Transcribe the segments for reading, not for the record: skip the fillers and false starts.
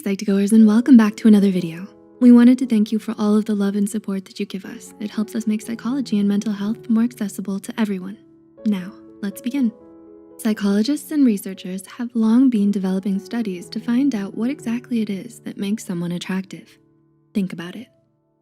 Psych2Goers, and welcome back to another video. We wanted to thank you for all of the love and support that you give us. It helps us make psychology and mental health more accessible to everyone. Now, let's begin. Psychologists and researchers have long been developing studies to find out what exactly it is that makes someone attractive. Think about it.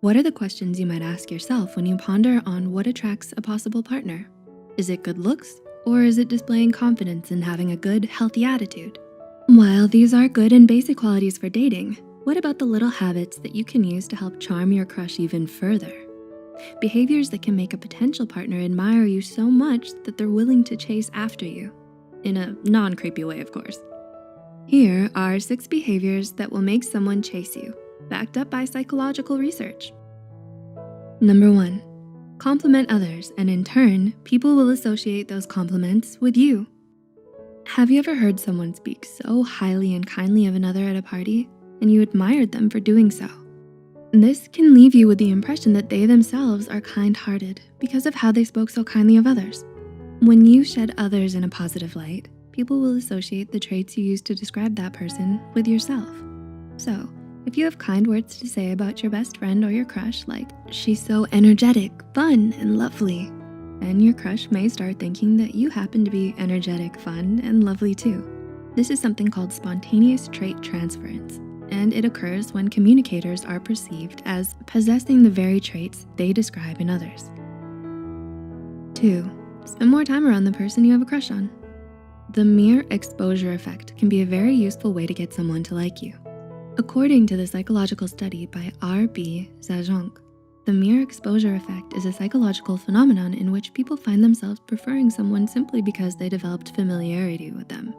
What are the questions you might ask yourself when you ponder on what attracts a possible partner? Is it good looks, or is it displaying confidence and having a good, healthy attitude? While these are good and basic qualities for dating, what about the little habits that you can use to help charm your crush even further? Behaviors that can make a potential partner admire you so much that they're willing to chase after you. In a non-creepy way, of course. Here are 6 behaviors that will make someone chase you, backed up by psychological research. Number 1, compliment others, and in turn, people will associate those compliments with you. Have you ever heard someone speak so highly and kindly of another at a party, and you admired them for doing so? This can leave you with the impression that they themselves are kind-hearted because of how they spoke so kindly of others. When you shed others in a positive light, people will associate the traits you use to describe that person with yourself. So, if you have kind words to say about your best friend or your crush, like, "She's so energetic, fun, and lovely," and your crush may start thinking that you happen to be energetic, fun, and lovely too. This is something called spontaneous trait transference, and it occurs when communicators are perceived as possessing the very traits they describe in others. 2, spend more time around the person you have a crush on. The mere exposure effect can be a very useful way to get someone to like you. According to the psychological study by R.B. Zajonc, the mere exposure effect is a psychological phenomenon in which people find themselves preferring someone simply because they developed familiarity with them.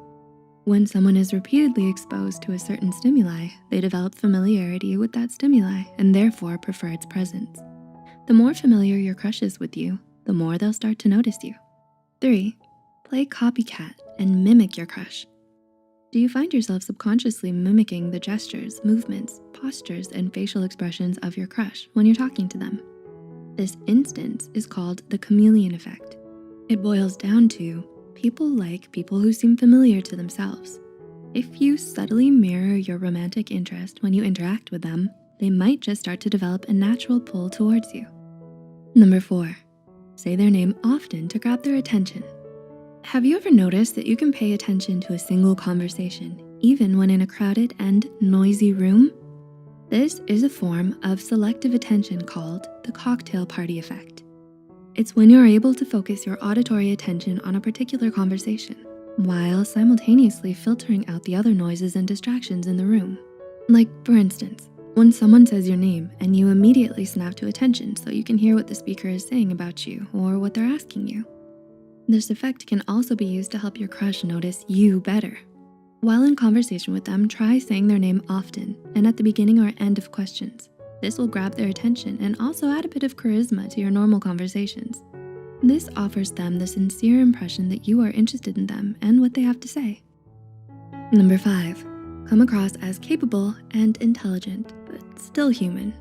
When someone is repeatedly exposed to a certain stimuli, they develop familiarity with that stimuli and therefore prefer its presence. The more familiar your crush is with you, the more they'll start to notice you. 3, play copycat and mimic your crush. Do you find yourself subconsciously mimicking the gestures, movements, postures, and facial expressions of your crush when you're talking to them? This instance is called the chameleon effect. It boils down to people like people who seem familiar to themselves. If you subtly mirror your romantic interest when you interact with them, they might just start to develop a natural pull towards you. Number 4, say their name often to grab their attention. Have you ever noticed that you can pay attention to a single conversation, even when in a crowded and noisy room? This is a form of selective attention called the cocktail party effect. It's when you're able to focus your auditory attention on a particular conversation, while simultaneously filtering out the other noises and distractions in the room. Like, for instance, when someone says your name and you immediately snap to attention so you can hear what the speaker is saying about you or what they're asking you. This effect can also be used to help your crush notice you better. While in conversation with them, try saying their name often and at the beginning or end of questions. This will grab their attention and also add a bit of charisma to your normal conversations. This offers them the sincere impression that you are interested in them and what they have to say. Number 5, come across as capable and intelligent, but still human.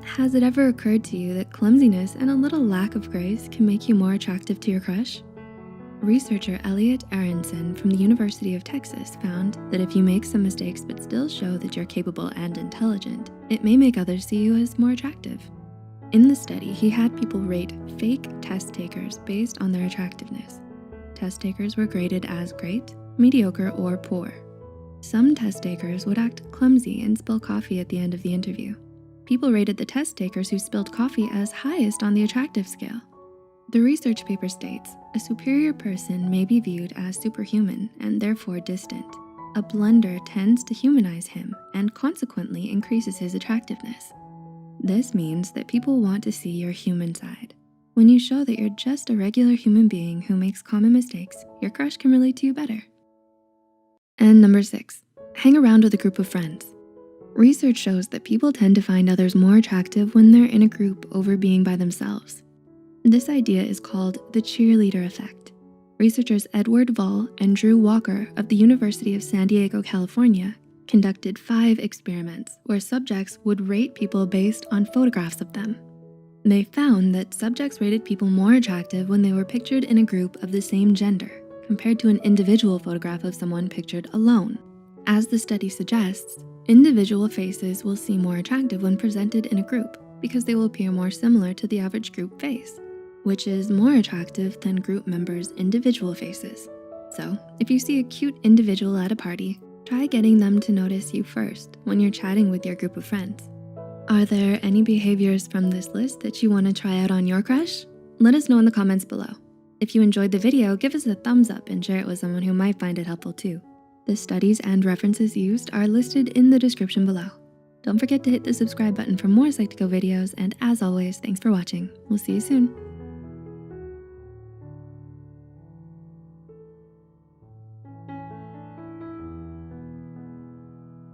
Has it ever occurred to you that clumsiness and a little lack of grace can make you more attractive to your crush? Researcher Elliot Aronson from the University of Texas found that if you make some mistakes but still show that you're capable and intelligent, it may make others see you as more attractive. In the study, he had people rate fake test takers based on their attractiveness. Test takers were graded as great, mediocre, or poor. Some test takers would act clumsy and spill coffee at the end of the interview. People rated the test takers who spilled coffee as highest on the attractive scale. The research paper states, a superior person may be viewed as superhuman and therefore distant. A blunder tends to humanize him and consequently increases his attractiveness. This means that people want to see your human side. When you show that you're just a regular human being who makes common mistakes, your crush can relate to you better. And number 6, hang around with a group of friends. Research shows that people tend to find others more attractive when they're in a group over being by themselves. This idea is called the cheerleader effect. Researchers Edward Vall and Drew Walker of the University of San Diego, California, conducted 5 experiments where subjects would rate people based on photographs of them. They found that subjects rated people more attractive when they were pictured in a group of the same gender, compared to an individual photograph of someone pictured alone. As the study suggests, Individual faces will seem more attractive when presented in a group because they will appear more similar to the average group face, which is more attractive than group members' individual faces. So, if you see a cute individual at a party, try getting them to notice you first when you're chatting with your group of friends. Are there any behaviors from this list that you want to try out on your crush? Let us know in the comments below. If you enjoyed the video, give us a thumbs up and share it with someone who might find it helpful too. The studies and references used are listed in the description below. Don't forget to hit the subscribe button for more Psych2Go videos, and as always, thanks for watching. We'll see you soon.